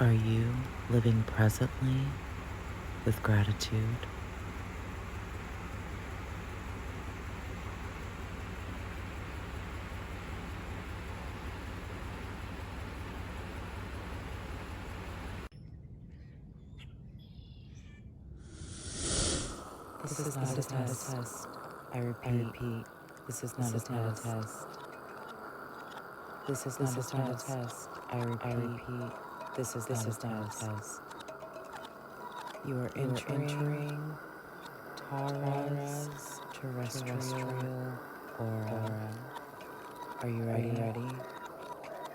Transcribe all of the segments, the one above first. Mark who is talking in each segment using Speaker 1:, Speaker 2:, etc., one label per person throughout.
Speaker 1: Are you living presently with gratitude? This is not a test. I repeat, this is not a test. This is not a test. I repeat, this is not a test. You are entering Tara's terrestrial aura. Are you ready?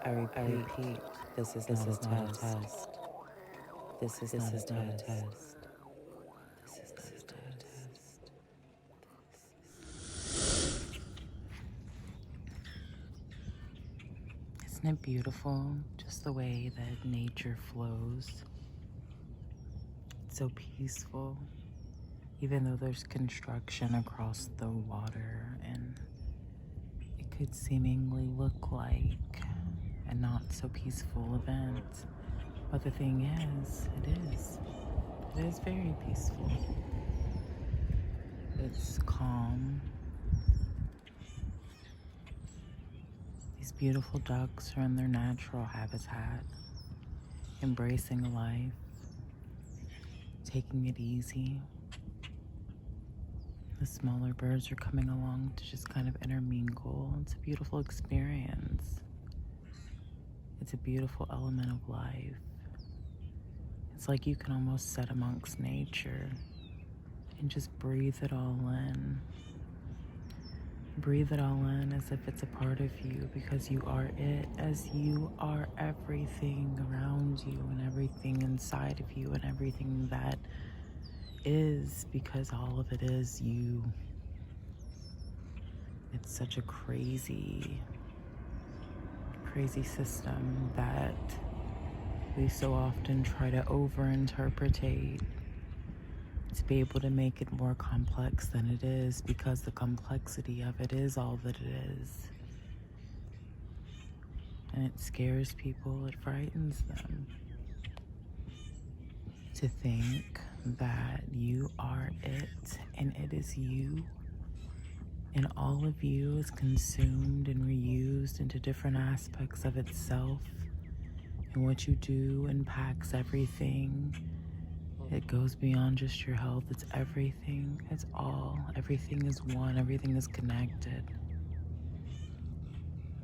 Speaker 1: I repeat, this is not a test. This is not a test. This is not a test. Isn't it beautiful, just the way that nature flows? It's so peaceful, even though there's construction across the water, and it could seemingly look like a not so peaceful event. But the thing is, it is very peaceful. It's calm. These beautiful ducks are in their natural habitat, embracing life, taking it easy. The smaller birds are coming along to just kind of intermingle. It's a beautiful experience. It's a beautiful element of life. It's like you can almost sit amongst nature and just breathe it all in. Breathe it all in as if it's a part of you, because you are it, as you are everything around you and everything inside of you and everything that is, because all of it is you. It's such a crazy system that we so often try to overinterpretate to be able to make it more complex than it is, because the complexity of it is all that it is. And it scares people, it frightens them to think that you are it and it is you, and all of you is consumed and reused into different aspects of itself, and what you do impacts everything. It goes beyond just your health. It's everything. It's all. Everything is one. Everything is connected.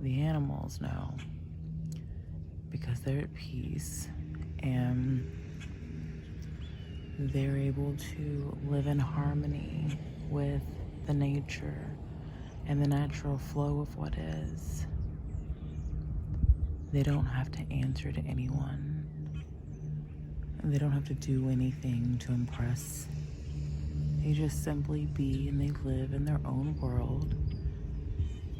Speaker 1: The animals know, because they're at peace and they're able to live in harmony with the nature and the natural flow of what is. They don't have to answer to anyone. They don't have to do anything to impress. They just simply be, and they live in their own world.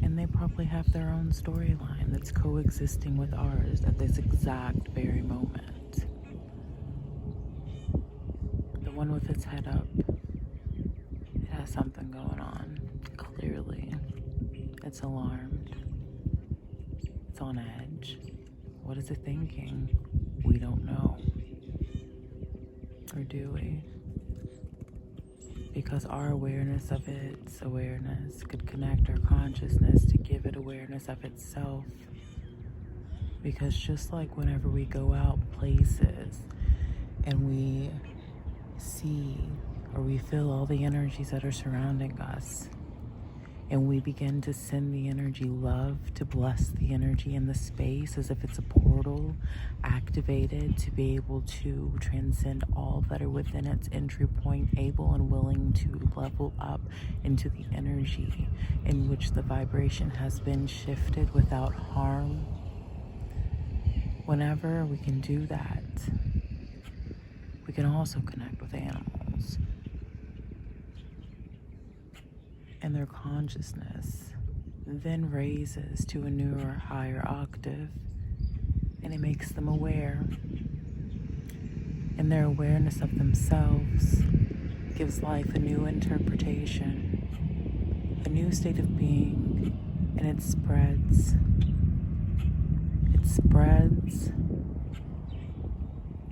Speaker 1: And they probably have their own storyline that's coexisting with ours at this exact very moment. The one with its head up, it has something going on. Clearly, it's alarmed. It's on edge. What is it thinking? We don't know. Or do we? Because our awareness of its awareness could connect our consciousness to give it awareness of itself. Because just like whenever we go out places and we see or we feel all the energies that are surrounding us, and we begin to send the energy love to bless the energy in the space as if it's a portal activated to be able to transcend all that are within its entry point, able and willing to level up into the energy in which the vibration has been shifted without harm. Whenever we can do that, we can also connect with animals and their consciousness then raises to a newer, higher octave, and it makes them aware. And their awareness of themselves gives life a new interpretation, a new state of being, and it spreads. It spreads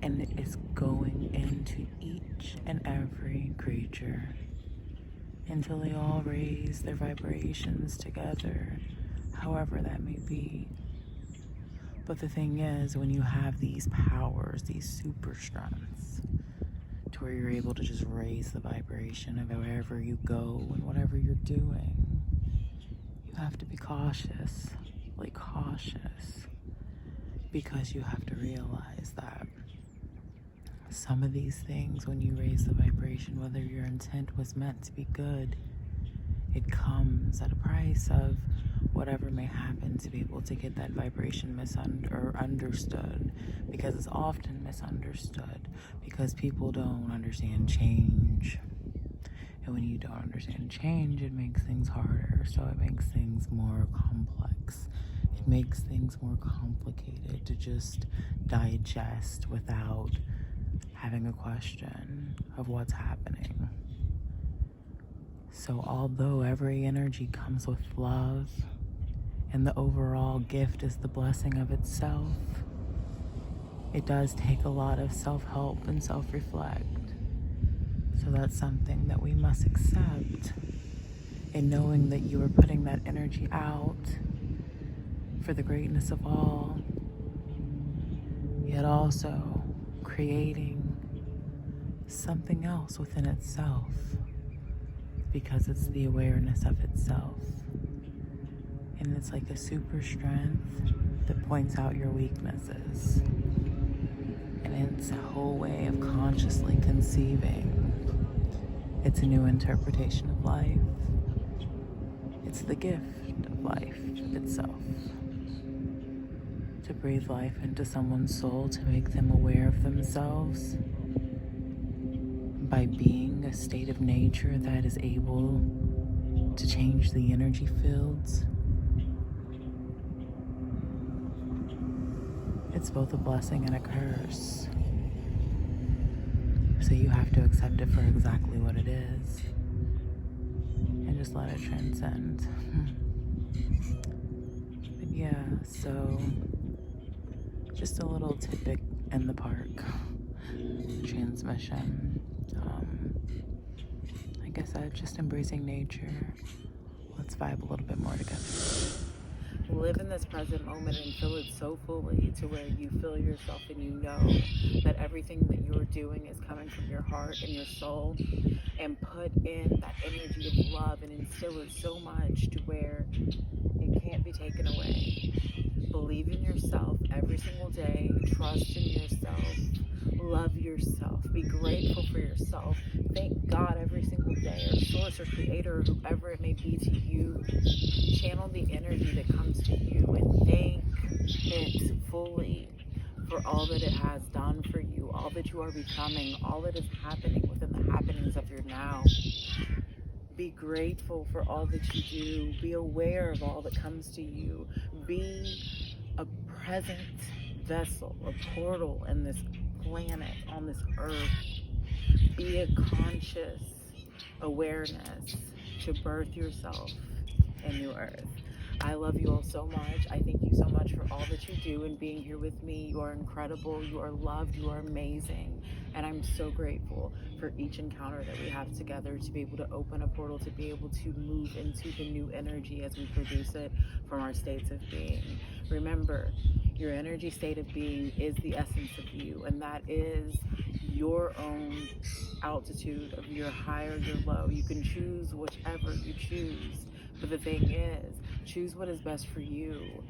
Speaker 1: And it is going into each and every creature until they all raise their vibrations together, however that may be. But the thing is, when you have these powers, these super strengths, to where you're able to just raise the vibration of wherever you go and whatever you're doing, you have to be cautious, like cautious, because you have to realize that some of these things, when you raise the vibration, whether your intent was meant to be good, it comes at a price of whatever may happen to be able to get that vibration understood, because it's often misunderstood because people don't understand change. And when you don't understand change, it makes things harder, so it makes things more complex. It makes things more complicated to just digest without having a question of what's happening. So although every energy comes with love, and the overall gift is the blessing of itself, it does take a lot of self-help and self-reflect. So that's something that we must accept, in knowing that you are putting that energy out for the greatness of all, yet also creating something else within itself, because it's the awareness of itself. And it's like a super strength that points out your weaknesses. And it's a whole way of consciously conceiving. It's a new interpretation of life. It's the gift of life itself. To breathe life into someone's soul, to make them aware of themselves by being a state of nature that is able to change the energy fields. It's both a blessing and a curse. So you have to accept it for exactly what it is and just let it transcend. But yeah, so just a little tidbit in the park transmission. I guess just embracing nature. Let's vibe a little bit more together. Live in this present moment and feel it so fully, to where you feel yourself and you know that everything that you're doing is coming from your heart and your soul, and put in that energy of love and instill it so much to where it can't be taken away. Believe in yourself every single day. Trust in yourself. Love yourself. Be grateful for yourself. Thank God every single day, or source or creator, or whoever it may be to you. Channel the energy that comes to you and thank it fully for all that it has done for you, all that you are becoming, all that is happening within the happenings of your now. Be grateful for all that you do. Be aware of all that comes to you. Be a present vessel, a portal in this planet, on this earth. Be a conscious awareness to birth yourself in new earth. I love you all so much. I thank you so much for all that you do and being here with me. You are incredible. You are loved. You are amazing. And I'm so grateful for each encounter that we have together, to be able to open a portal, to be able to move into the new energy as we produce it from our states of being. Remember, your energy state of being is the essence of you, and that is your own altitude of your high or your low. You can choose whichever you choose. But the thing is, choose what is best for you.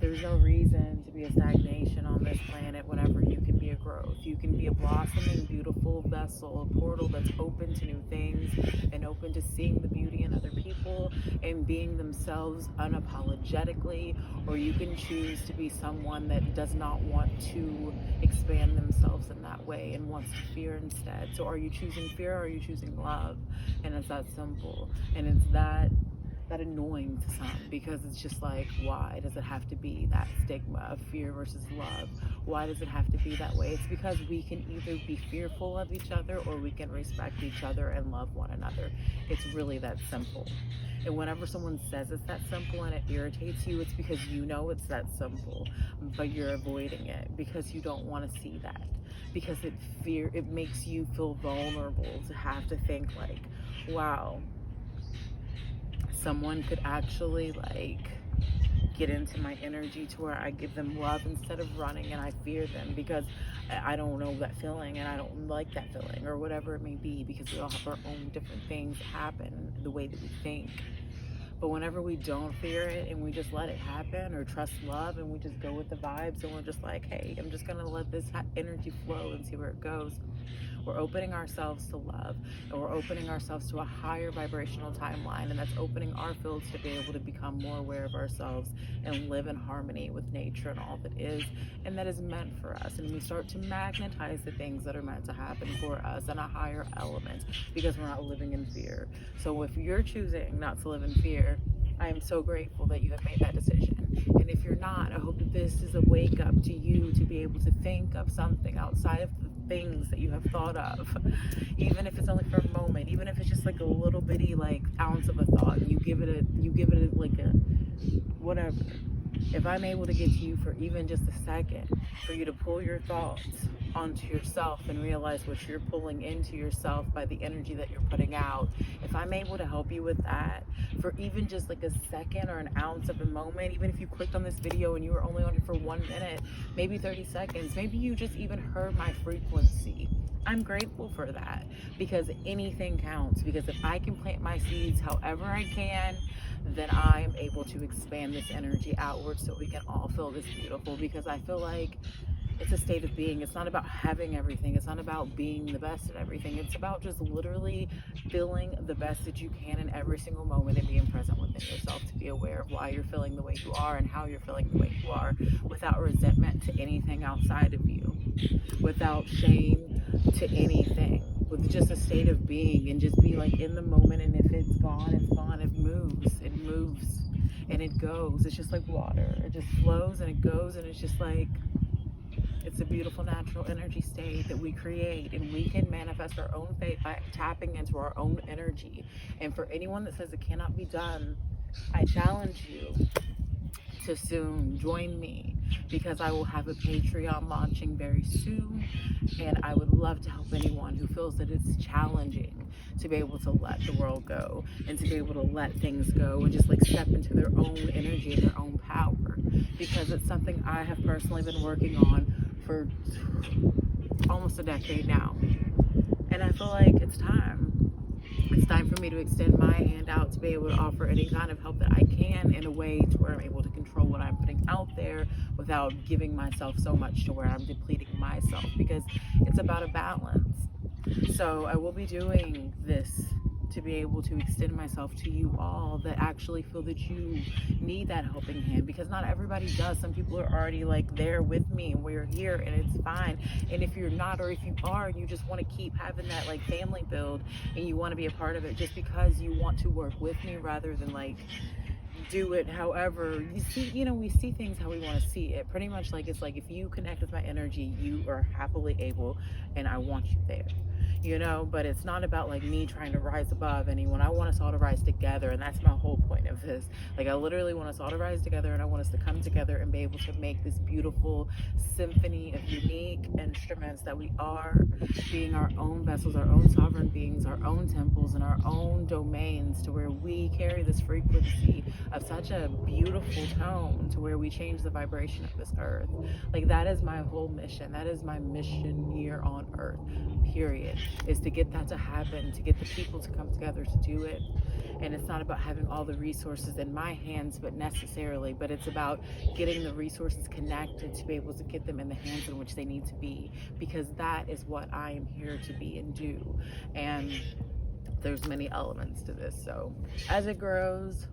Speaker 1: There's no reason to be a stagnation on this planet whenever you can be a growth. You can be a blossoming, beautiful vessel, a portal that's open to new things and open to seeing the beauty in other people and being themselves unapologetically. Or you can choose to be someone that does not want to expand themselves in that way and wants to fear instead. So are you choosing fear, or are you choosing love? And it's that simple. And it's that annoying to some, because it's just like, why does it have to be that stigma of fear versus love? Why does it have to be that way? It's because we can either be fearful of each other, or we can respect each other and love one another. It's really that simple. And whenever someone says it's that simple and it irritates you, it's because you know it's that simple, but you're avoiding it because you don't want to see that. Because it makes you feel vulnerable to have to think like, wow, someone could actually like get into my energy to where I give them love instead of running, and I fear them because I don't know that feeling and I don't like that feeling, or whatever it may be, because we all have our own different things happen the way that we think. But whenever we don't fear it and we just let it happen, or trust love, and we just go with the vibes, and we're just like, hey, I'm just gonna let this energy flow and see where it goes, we're opening ourselves to love, and we're opening ourselves to a higher vibrational timeline, and that's opening our fields to be able to become more aware of ourselves and live in harmony with nature and all that is and that is meant for us. And we start to magnetize the things that are meant to happen for us in a higher element, because we're not living in fear. So if you're choosing not to live in fear, I am so grateful that you have made that decision. And if you're not, I hope that this is a wake up to you to be able to think of something outside of the things that you have thought of, even if it's only for a moment, even if it's just like a little bitty like ounce of a thought. You give it like a whatever. If I'm able to get to you for even just a second, for you to pull your thoughts onto yourself and realize what you're pulling into yourself by the energy that you're putting out, if I'm able to help you with that for even just like a second or an ounce of a moment, even if you clicked on this video and you were only on it for 1 minute, maybe 30 seconds, maybe you just even heard my frequency, I'm grateful for that, because anything counts. Because if I can plant my seeds however I can, then I'm able to expand this energy outward so we can all feel this beautiful. Because I feel like it's a state of being. It's not about having everything. It's not about being the best at everything. It's about just literally feeling the best that you can in every single moment, and being present within yourself to be aware of why you're feeling the way you are and how you're feeling the way you are, without resentment to anything outside of you, without shame to anything, with just a state of being, and just be like in the moment. And if it's gone, it's gone. It moves and it goes. It's just like water. It just flows and it goes, and it's just like, it's a beautiful natural energy state that we create, and we can manifest our own fate by tapping into our own energy. And for anyone that says it cannot be done, I challenge you to soon join me, because I will have a Patreon launching very soon, and I would love to help anyone who feels that it's challenging to be able to let the world go, and to be able to let things go, and just like step into their own energy and their own power, because it's something I have personally been working on for almost a decade now. And I feel like it's time. It's time for me to extend my hand out to be able to offer any kind of help that I can, in a way to where I'm able to control what I'm putting out there without giving myself so much to where I'm depleting myself, because it's about a balance. So I will be doing this to be able to extend myself to you all that actually feel that you need that helping hand, because not everybody does. Some people are already like there with me, and we're here, and it's fine. And if you're not, or if you are and you just want to keep having that like family build, and you want to be a part of it just because you want to work with me rather than like do it however you see, we see things how we want to see it, pretty much. Like, it's like, if you connect with my energy, you are happily able, and I want you there, but it's not about like me trying to rise above anyone. I want us all to rise together, and that's my whole point of this. Like, I literally want us all to rise together, and I want us to come together and be able to make this beautiful symphony of unique instruments that we are, being our own vessels, our own sovereign beings, our own temples, and our own domains, to where we carry this frequency of such a beautiful tone to where we change the vibration of this earth. Like, that is my whole mission. That is my mission here on earth, period, is to get that to happen, to get the people to come together to do it. And it's not about having all the resources in my hands, but it's about getting the resources connected to be able to get them in the hands in which they need to be, because that is what I am here to be and do. And there's many elements to this, so as it grows,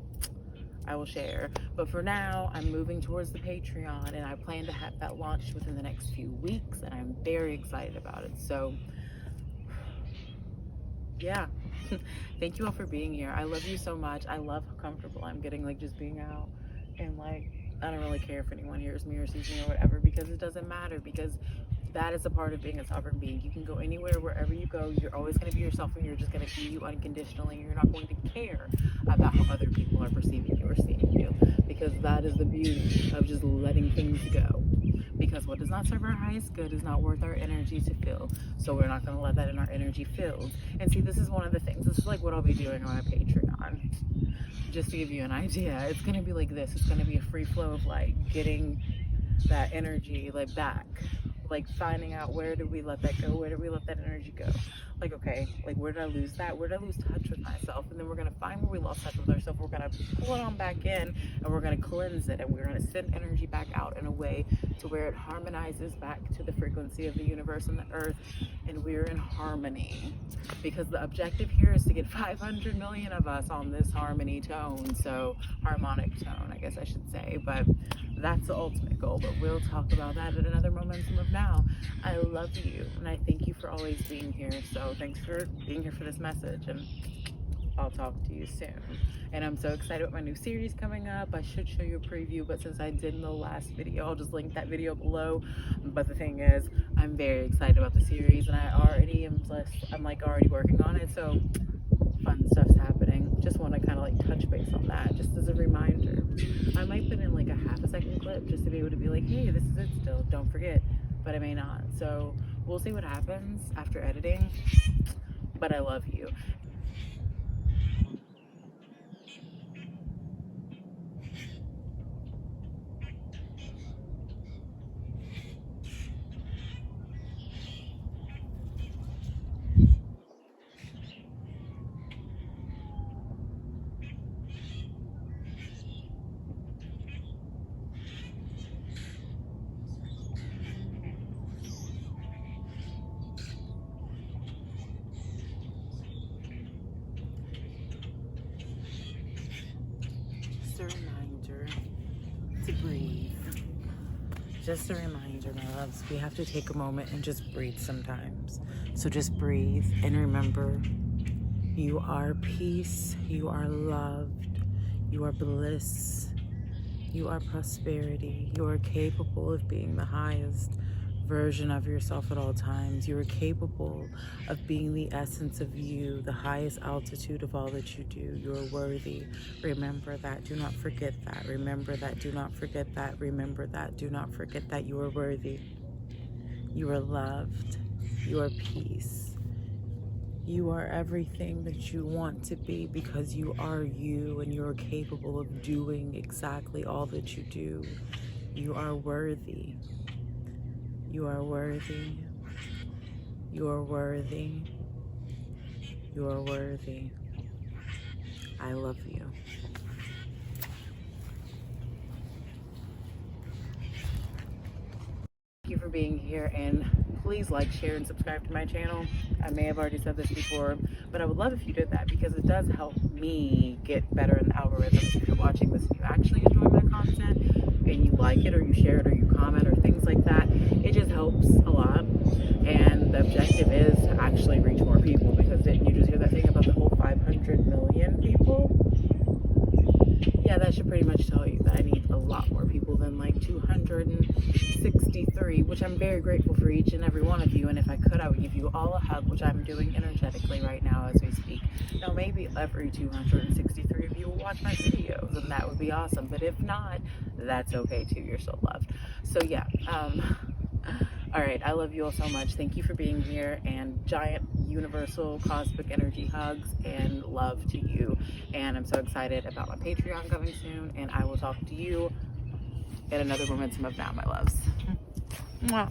Speaker 1: I will share. But for now, I'm moving towards the Patreon, and I plan to have that launched within the next few weeks, and I'm very excited about it. So yeah, Thank you all for being here. I love you so much. I love how comfortable I'm getting, like, just being out. And, like, I don't really care if anyone hears me or sees me or whatever, because it doesn't matter, because that is a part of being a sovereign being. You can go anywhere, wherever you go. You're always going to be yourself, and you're just going to be you unconditionally. You're not going to care about how other people are perceiving you or seeing you, because that is the beauty of just letting things go. Because what does not serve our highest good is not worth our energy to fill. So we're not going to let that in our energy filled. And see, this is one of the things. This is like what I'll be doing on my Patreon. Just to give you an idea, it's going to be like this. It's going to be a free flow of, like, getting that energy, like, back, like finding out, where do we let that go, where do we let that energy go, like, okay, like, where did I lose that, where did I lose touch with myself, and then we're going to find where we lost touch with ourselves. We're going to pull it on back in, and we're going to cleanse it, and we're going to send energy back out in a way to where it harmonizes back to the frequency of the universe and the earth, and we're in harmony, because the objective here is to get 500 million of us on this harmony tone, so harmonic tone, I guess I should say. But that's the ultimate goal, but we'll talk about that at another momentum of now. I love you, and I thank you for always being here. So thanks for being here for this message, and I'll talk to you soon. And I'm so excited with my new series coming up. I should show you a preview, but since I did in the last video, I'll just link that video below. But the thing is, I'm very excited about the series, and I already am I'm like already working on it, so fun stuff's happening. Just want to kind of like touch base on that, just as a reminder. I might put in like a half a second clip just to be able to be like, hey, this is it still, don't forget, but I may not. So we'll see what happens after editing, but I love you. Just a reminder to breathe. Just a reminder, my loves, we have to take a moment and just breathe sometimes. So just breathe and remember, you are peace, you are loved, you are bliss, you are prosperity, you are capable of being the highest version of yourself at all times. You are capable of being the essence of you, the highest altitude of all that you do. You are worthy. Remember that. Do not forget that. Remember that. Do not forget that. Remember that. Do not forget that. You are worthy. You are loved. You are peace. You are everything that you want to be, because you are you, and you are capable of doing exactly all that you do. You are worthy. You are worthy. You are worthy. You are worthy. I love you. Thank you for being here, and please like, share, and subscribe to my channel. I may have already said this before, but I would love if you did that, because it does help me get better in the algorithms. If you're watching this and you actually enjoy my content, and you like it, or you share it, or you comment, or things like that, it just helps a lot. And the objective is to actually reach more people, because didn't you just hear that thing about the whole 500 million people? Yeah, that should pretty much tell you that I need a lot more people than like 263, which I'm very grateful for each and every one of you. And if I could, I would give you all a hug, which I'm doing energetically right now as we speak. Now, maybe every 263 of you will watch my videos, and that would be awesome. But if not, that's okay too. You're still loved. So yeah, all right, I love you all so much. Thank you for being here, and giant universal cosmic energy hugs and love to you. And I'm so excited about my Patreon coming soon, and I will talk to you in another momentum of now, my loves. Mwah.